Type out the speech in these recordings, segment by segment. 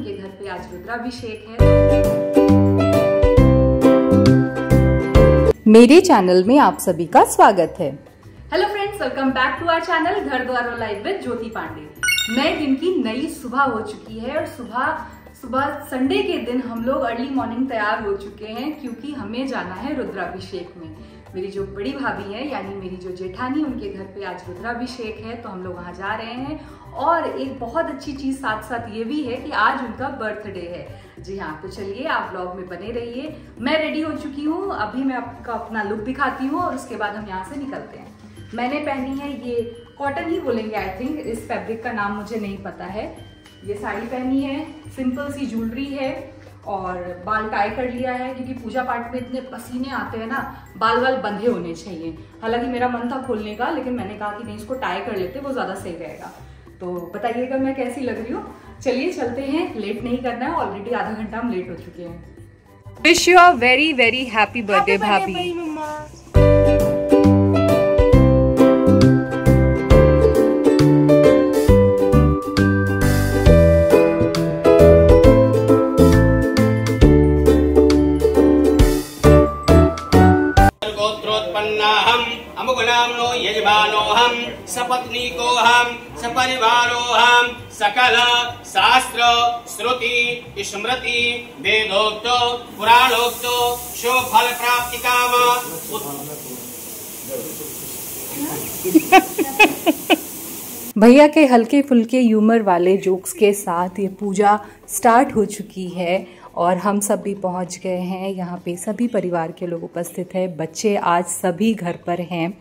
उनके घर पे आज रुद्राभिषेक है। मेरे चैनल में आप सभी का स्वागत है। Hello friends, welcome back to our channel Ghar Dwar live with ज्योति पांडे। नए दिन की नई सुबह हो चुकी है और सुबह संडे के दिन हम लोग अर्ली मॉर्निंग तैयार हो चुके हैं क्योंकि हमें जाना है रुद्राभिषेक में। मेरी जो बड़ी भाभी है यानी मेरी जो जेठानी, उनके घर पे आज रुद्राभिषेक है तो हम लोग वहां जा रहे हैं। और एक बहुत अच्छी चीज साथ साथ ये भी है कि आज उनका बर्थडे है। जी हाँ, तो चलिए आप व्लॉग में बने रहिए। मैं रेडी हो चुकी हूँ, अभी मैं आपका अपना लुक दिखाती हूँ और उसके बाद हम यहाँ से निकलते हैं। मैंने पहनी है ये कॉटन ही बोलेंगे आई थिंक, इस फैब्रिक का नाम मुझे नहीं पता है। ये साड़ी पहनी है, सिंपल सी ज्वेलरी है और बाल टाई कर लिया है क्योंकि पूजा पाठ में इतने पसीने आते हैं ना, बाल बंधे होने चाहिए। हालांकि मेरा मन था खोलने का, लेकिन मैंने कहा कि नहीं, इसको टाई कर लेते, वो ज्यादा सही रहेगा। तो बताइएगा मैं कैसी लग रही हूँ। चलिए चलते हैं, लेट नहीं करना है, ऑलरेडी आधा घंटा हम लेट हो चुके हैं। Wish you a very very happy birthday भाभी। अमुगुणाम्नो यजमानोऽहं सपत्नीकोऽहं सपरिवारोऽहं सकल शास्त्र श्रुति स्मृति वेदोक्तो पुराणोक्तो शुभफल प्राप्ति काम। भैया के हल्के फुल्के ह्यूमर वाले जोक्स के साथ ये पूजा स्टार्ट हो चुकी है और हम सब भी पहुंच गए हैं। यहाँ पे सभी परिवार के लोग उपस्थित हैं, बच्चे आज सभी घर पर हैं।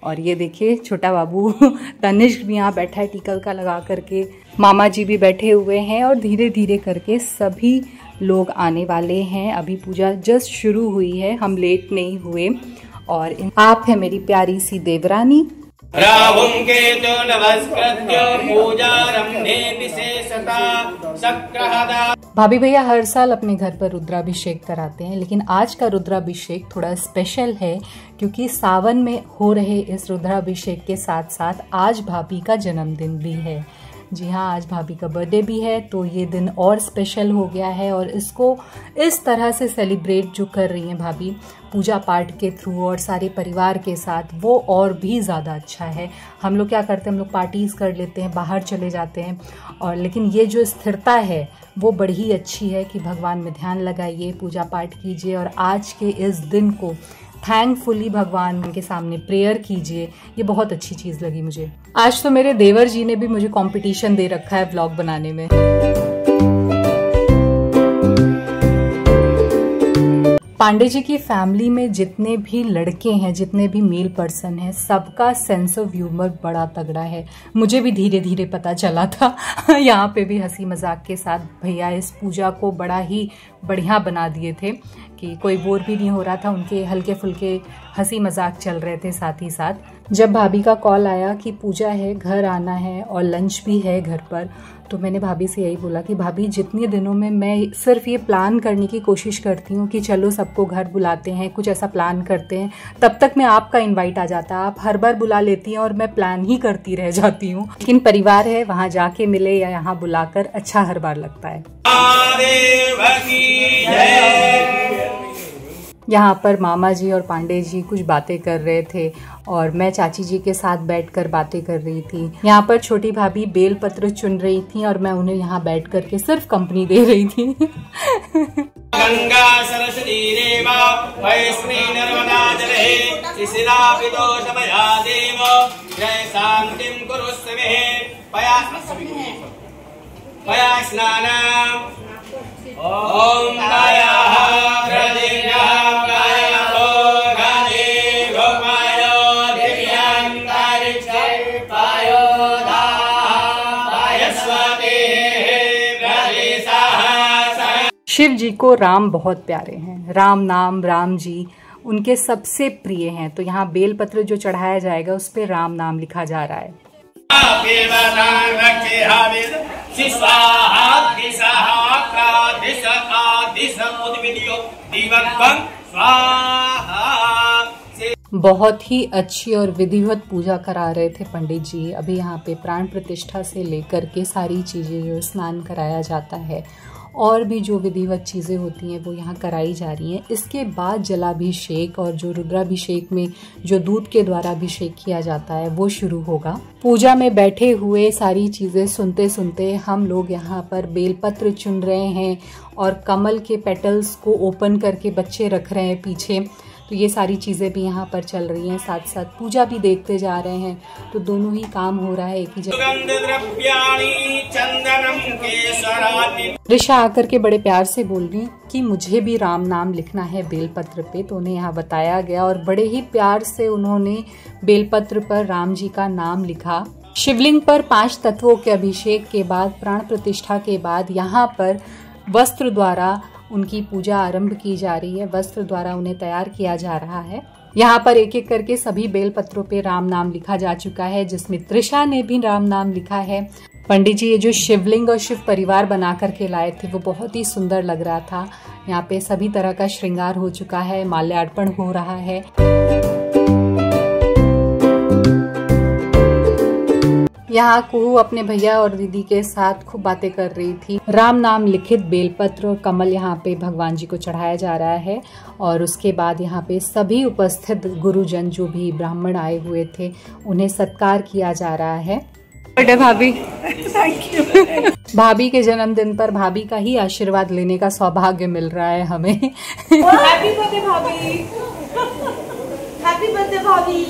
और ये देखिए छोटा बाबू तनिष्क भी यहाँ बैठा है टीका का लगा करके, मामा जी भी बैठे हुए हैं और धीरे धीरे करके सभी लोग आने वाले हैं। अभी पूजा जस्ट शुरू हुई है, हम लेट नहीं हुए। और आप है मेरी प्यारी सी देवरानी। भाभी भैया हर साल अपने घर पर रुद्राभिषेक कराते हैं, लेकिन आज का रुद्राभिषेक थोड़ा स्पेशल है क्योंकि सावन में हो रहे इस रुद्राभिषेक के साथ साथ आज भाभी का जन्मदिन भी है। जी हाँ, आज भाभी का बर्थडे भी है, तो ये दिन और स्पेशल हो गया है। और इसको इस तरह से सेलिब्रेट जो कर रही हैं भाभी पूजा पाठ के थ्रू और सारे परिवार के साथ, वो और भी ज़्यादा अच्छा है। हम लोग क्या करते हैं, हम लोग पार्टीज़ कर लेते हैं, बाहर चले जाते हैं, और लेकिन ये जो स्थिरता है वो बड़ी ही अच्छी है कि भगवान में ध्यान लगाइए, पूजा पाठ कीजिए और आज के इस दिन को थैंकफुली भगवान के सामने प्रेयर कीजिए। ये बहुत अच्छी चीज़ लगी मुझे। आज तो मेरे देवर जी ने भी मुझे कंपटीशन दे रखा है व्लॉग बनाने में। पांडे जी की फैमिली में जितने भी लड़के हैं, जितने भी मेल पर्सन हैं, सबका सेंस ऑफ ह्यूमर बड़ा तगड़ा है। मुझे भी धीरे धीरे पता चला था। यहाँ पे भी हंसी मजाक के साथ भैया इस पूजा को बड़ा ही बढ़िया बना दिए थे कि कोई बोर भी नहीं हो रहा था। उनके हल्के फुल्के हंसी मजाक चल रहे थे साथ ही साथ। जब भाभी का कॉल आया कि पूजा है, घर आना है और लंच भी है घर पर, तो मैंने भाभी से यही बोला कि भाभी जितने दिनों में मैं सिर्फ ये प्लान करने की कोशिश करती हूँ कि चलो सबको घर बुलाते हैं, कुछ ऐसा प्लान करते हैं, तब तक मैं आपका इनवाइट आ जाता। आप हर बार बुला लेती हैं और मैं प्लान ही करती रह जाती हूँ। लेकिन परिवार है, वहाँ जाके मिले या यहाँ बुलाकर अच्छा हर बार लगता है। यहाँ पर मामा जी और पांडे जी कुछ बातें कर रहे थे और मैं चाची जी के साथ बैठकर बातें कर रही थी। यहाँ पर छोटी भाभी बेल पत्र चुन रही थी और मैं उन्हें यहाँ बैठ करके सिर्फ कंपनी दे रही थी। गंगा सरस्वती रेवा वैष्णी नर्मदा जले शिशिरापितोषमया देव जय शांतिं कुरुस्वे पया स्नानम् ओम कायाः हृदयाः कायाः गादे गोपायो दिव्यांकारिक्षे पायोदाः पायस्वते प्रदेशाः। शिव जी को राम बहुत प्यारे हैं, राम नाम, राम जी उनके सबसे प्रिय हैं। तो यहाँ बेलपत्र जो चढ़ाया जाएगा उस पे राम नाम लिखा जा रहा है। बहुत ही अच्छी और विधिवत पूजा करा रहे थे पंडित जी। अभी यहाँ पे प्राण प्रतिष्ठा से लेकर के सारी चीज़ें, जो स्नान कराया जाता है और भी जो विधिवत चीज़ें होती हैं वो यहाँ कराई जा रही हैं। इसके बाद जलाभिषेक और जो रुद्राभिषेक में जो दूध के द्वारा अभिषेक किया जाता है वो शुरू होगा। पूजा में बैठे हुए सारी चीज़ें सुनते सुनते हम लोग यहाँ पर बेलपत्र चुन रहे हैं और कमल के पेटल्स को ओपन करके बच्चे रख रहे हैं पीछे। तो ये सारी चीज़ें भी यहाँ पर चल रही हैं, साथ साथ पूजा भी देखते जा रहे हैं। तो दोनों ही काम हो रहा है एक ही जगह। ऋषा आकर के बड़े प्यार से बोल रही कि मुझे भी राम नाम लिखना है बेलपत्र पे, तो उन्हें यहाँ बताया गया और बड़े ही प्यार से उन्होंने बेलपत्र पर राम जी का नाम लिखा। शिवलिंग पर 5 तत्वों के अभिषेक के बाद, प्राण प्रतिष्ठा के बाद यहाँ पर वस्त्र द्वारा उनकी पूजा आरंभ की जा रही है। वस्त्र द्वारा उन्हें तैयार किया जा रहा है। यहाँ पर एक एक करके सभी बेलपत्रों पे राम नाम लिखा जा चुका है, जिसमें त्रिशा ने भी राम नाम लिखा है। पंडित जी ये जो शिवलिंग और शिव परिवार बना करके लाए थे वो बहुत ही सुंदर लग रहा था। यहाँ पे सभी तरह का श्रृंगार हो चुका है, माल्यार्पण हो रहा है। यहाँ कुहू अपने भैया और दीदी के साथ खूब बातें कर रही थी। राम नाम लिखित बेलपत्र और कमल यहाँ पे भगवान जी को चढ़ाया जा रहा है और उसके बाद यहाँ पे सभी उपस्थित गुरुजन जो भी ब्राह्मण आए हुए थे उन्हें सत्कार किया जा रहा है। बर्थडे भाभी, थैंक यू। भाभी के जन्मदिन पर भाभी का ही आशीर्वाद लेने का सौभाग्य मिल रहा है हमें। हैप्पी बर्थडे भाभी, हैप्पी बर्थडे भाभी।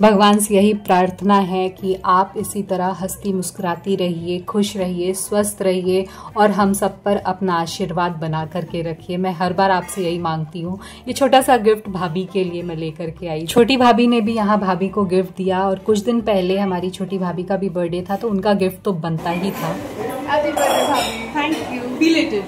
भगवान से यही प्रार्थना है कि आप इसी तरह हंसती मुस्कुराती रहिए, खुश रहिए, स्वस्थ रहिए और हम सब पर अपना आशीर्वाद बना करके रखिए। मैं हर बार आपसे यही मांगती हूँ। ये छोटा सा गिफ्ट भाभी के लिए मैं लेकर के आई। छोटी भाभी ने भी यहाँ भाभी को गिफ्ट दिया और कुछ दिन पहले हमारी छोटी भाभी का भी बर्थडे था तो उनका गिफ्ट तो बनता ही था। हैप्पी बर्थडे भाभी, थैंक यू। बिलेटेड।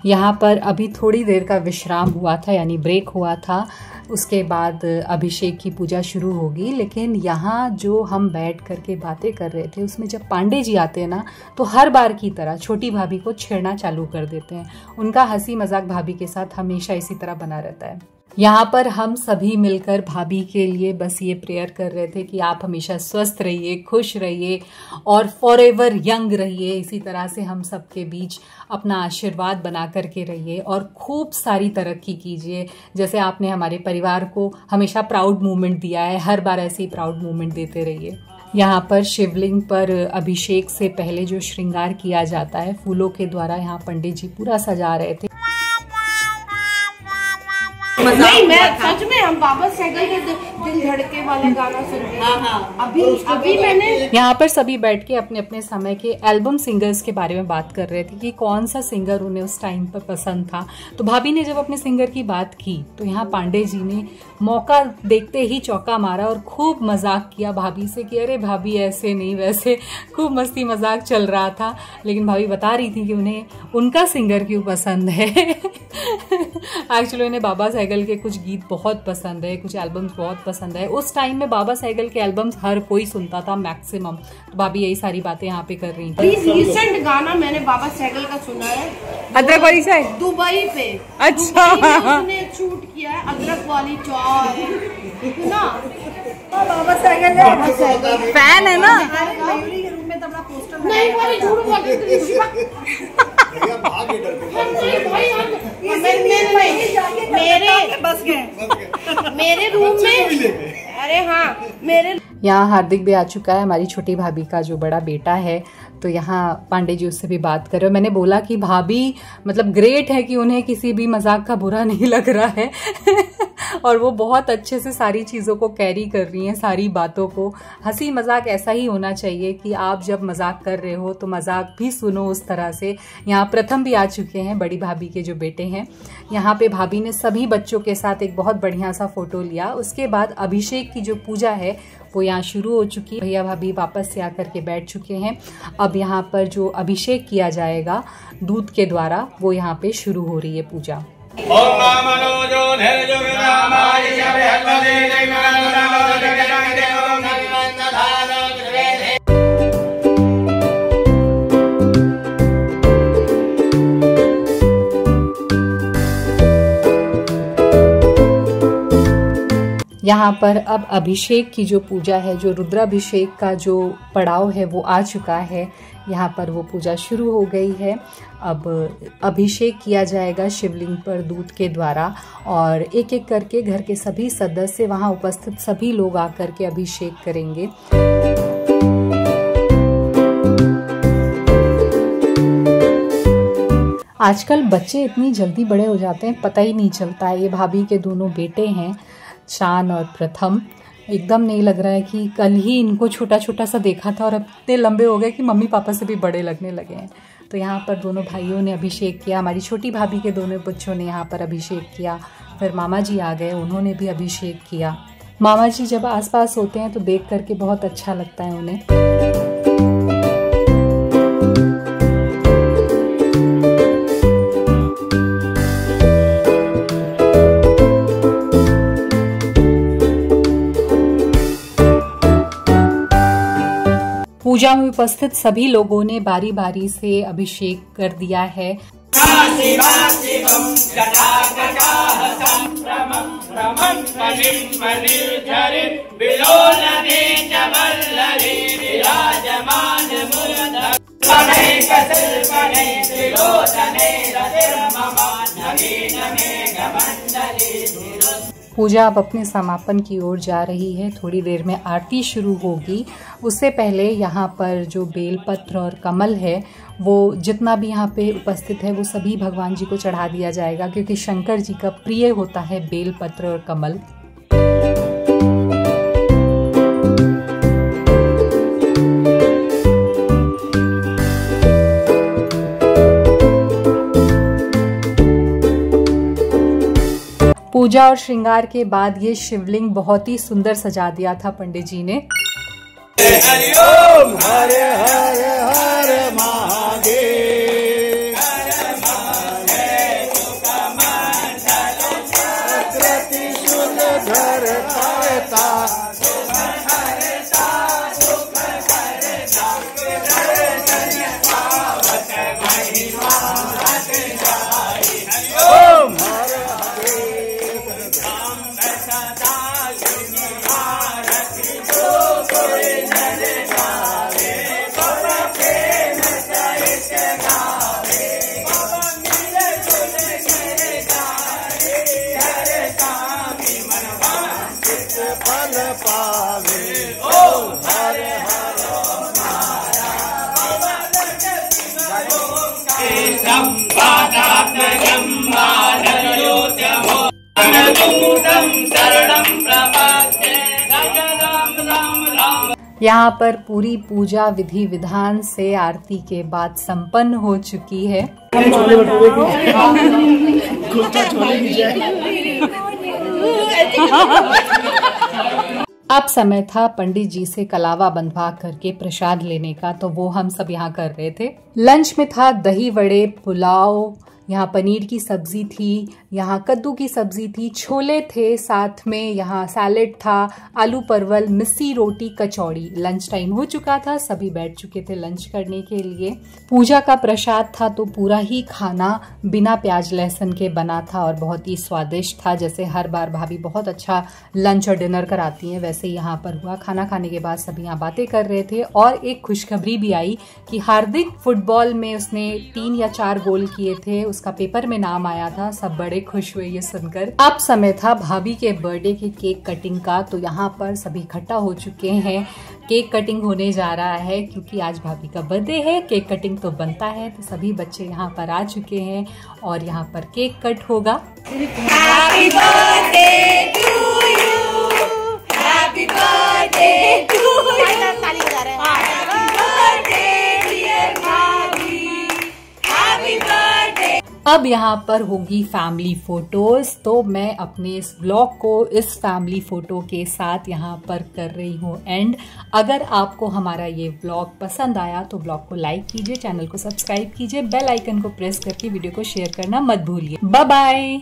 यहाँ पर अभी थोड़ी देर का विश्राम हुआ था, यानी ब्रेक हुआ था। उसके बाद अभिषेक की पूजा शुरू होगी। लेकिन यहाँ जो हम बैठ करके बातें कर रहे थे उसमें जब पांडे जी आते हैं ना तो हर बार की तरह छोटी भाभी को छेड़ना चालू कर देते हैं। उनका हंसी मजाक भाभी के साथ हमेशा इसी तरह बना रहता है। यहाँ पर हम सभी मिलकर भाभी के लिए बस ये प्रेयर कर रहे थे कि आप हमेशा स्वस्थ रहिए, खुश रहिए और फॉरएवर यंग रहिए। इसी तरह से हम सबके बीच अपना आशीर्वाद बना करके रहिए और खूब सारी तरक्की कीजिए। जैसे आपने हमारे परिवार को हमेशा प्राउड मूवमेंट दिया है, हर बार ऐसे ही प्राउड मूवमेंट देते रहिए। यहाँ पर शिवलिंग पर अभिषेक से पहले जो श्रृंगार किया जाता है फूलों के द्वारा, यहाँ पंडित जी पूरा सजा रहे थे। नहीं, मैं सच में हम बाबा साइकिल के दिल धड़के वाला गाना सुन रहे हैं। अभी मैंने यहाँ पर सभी बैठ के अपने अपने समय के एल्बम सिंगर्स के बारे में बात कर रहे थे कि कौन सा सिंगर उन्हें उस टाइम पर पसंद था। तो भाभी ने जब अपने सिंगर की बात की तो यहाँ पांडे जी ने मौका देखते ही चौका मारा और खूब मजाक किया भाभी से कि अरे भाभी ऐसे नहीं वैसे, खूब मस्ती मजाक चल रहा था। लेकिन भाभी बता रही थी कि उन्हें उनका सिंगर क्यों पसंद है। एक्चुअली उन्हें बाबा साइकिल के कुछ गीत बहुत पसंद है, कुछ एल्बम्स बहुत पसंद है। उस टाइम में बाबा साइकिल के एल्बम्स हर कोई सुनता था मैक्सिमम। तो भाभी यही सारी बातें यहाँ पे कर रही थी। रिसेंट गाना मैंने बाबा साइकिल का सुना है, अदरक वाली चाय, दुबई पे। अच्छा, उसने शूट किया है अदरक वाली चाय ना। बाबा साइकिल फैन है ना। मयूरी के रूम में तो अपना पोस्टर नहीं, वाली झूठ बोलती मेरे रूम में। अरे हाँ, मेरे यहाँ हार्दिक भी आ चुका है, हमारी छोटी भाभी का जो बड़ा बेटा है। तो यहाँ पांडे जी उससे भी बात कर रहे हो। मैंने बोला कि भाभी मतलब ग्रेट है कि उन्हें किसी भी मजाक का बुरा नहीं लग रहा है और वो बहुत अच्छे से सारी चीज़ों को कैरी कर रही हैं, सारी बातों को। हंसी मजाक ऐसा ही होना चाहिए कि आप जब मजाक कर रहे हो तो मजाक भी सुनो उस तरह से। यहाँ प्रथम भी आ चुके हैं, बड़ी भाभी के जो बेटे हैं। यहाँ पे भाभी ने सभी बच्चों के साथ एक बहुत बढ़िया सा फोटो लिया। उसके बाद अभिषेक की जो पूजा है वो यहाँ शुरू हो चुकी है। भैया भाभी वापस से आकर के बैठ चुके हैं। अब यहाँ पर जो अभिषेक किया जाएगा दूध के द्वारा वो यहाँ पे शुरू हो रही है पूजा। यहाँ पर अब अभिषेक की जो पूजा है, जो रुद्राभिषेक का जो पड़ाव है वो आ चुका है। यहाँ पर वो पूजा शुरू हो गई है। अब अभिषेक किया जाएगा शिवलिंग पर दूध के द्वारा और एक एक करके घर के सभी सदस्य, वहाँ उपस्थित सभी लोग आकर के अभिषेक करेंगे। आजकल बच्चे इतनी जल्दी बड़े हो जाते हैं, पता ही नहीं चलता है। ये भाभी के दोनों बेटे हैं, शान और प्रथम। एकदम नहीं लग रहा है कि कल ही इनको छोटा छोटा सा देखा था और अब इतने लंबे हो गए कि मम्मी पापा से भी बड़े लगने लगे हैं। तो यहाँ पर दोनों भाइयों ने अभिषेक किया। हमारी छोटी भाभी के दोनों बच्चों ने यहाँ पर अभिषेक किया। फिर मामा जी आ गए, उन्होंने भी अभिषेक किया। मामा जी जब आसपास होते हैं तो देख करके बहुत अच्छा लगता है उन्हें। पूजा में उपस्थित सभी लोगों ने बारी बारी से अभिषेक कर दिया है। पूजा अब अपने समापन की ओर जा रही है। थोड़ी देर में आरती शुरू होगी। उससे पहले यहाँ पर जो बेलपत्र और कमल है वो जितना भी यहाँ पे उपस्थित है वो सभी भगवान जी को चढ़ा दिया जाएगा, क्योंकि शंकर जी का प्रिय होता है बेलपत्र और कमल। पूजा और श्रृंगार के बाद ये शिवलिंग बहुत ही सुंदर सजा दिया था पंडित जी ने। हरिओम हरे हरे हरे महादेव, यहाँ पर पूरी पूजा विधि विधान से आरती के बाद संपन्न हो चुकी है। अब समय था पंडित जी से कलावा बंधवा करके प्रसाद लेने का, तो वो हम सब यहाँ कर रहे थे। लंच में था दही वड़े, पुलाव, यहाँ पनीर की सब्जी थी, यहाँ कद्दू की सब्जी थी, छोले थे, साथ में यहाँ सैलेड था, आलू परवल, मिस्सी रोटी, कचौड़ी। लंच टाइम हो चुका था, सभी बैठ चुके थे लंच करने के लिए। पूजा का प्रसाद था तो पूरा ही खाना बिना प्याज लहसुन के बना था और बहुत ही स्वादिष्ट था। जैसे हर बार भाभी बहुत अच्छा लंच और डिनर कराती हैं, वैसे यहाँ पर हुआ। खाना खाने के बाद सभी यहाँ बातें कर रहे थे और एक खुशखबरी भी आई कि हार्दिक फुटबॉल में उसने 3 या 4 गोल किए थे, उसका पेपर में नाम आया था। सब बड़े खुश हुए ये सुनकर। अब समय था भाभी के बर्थडे के केक कटिंग का, तो यहाँ पर सभी इकट्ठा हो चुके हैं। केक कटिंग होने जा रहा है क्योंकि आज भाभी का बर्थडे है, केक कटिंग तो बनता है। तो सभी बच्चे यहाँ पर आ चुके हैं और यहाँ पर केक कट होगा। Happy birthday to you, happy birthday to you, ताली बजा रहे हैं। हैप्पी बर्थडे डियर भाभी, हैप्पी बर्थडे। अब यहाँ पर होगी फैमिली फोटोज, तो मैं अपने इस ब्लॉग को इस फैमिली फोटो के साथ यहाँ पर कर रही हूँ एंड। अगर आपको हमारा ये ब्लॉग पसंद आया तो ब्लॉग को लाइक कीजिए, चैनल को सब्सक्राइब कीजिए, बेल आइकन को प्रेस करके वीडियो को शेयर करना मत भूलिए। Bye bye.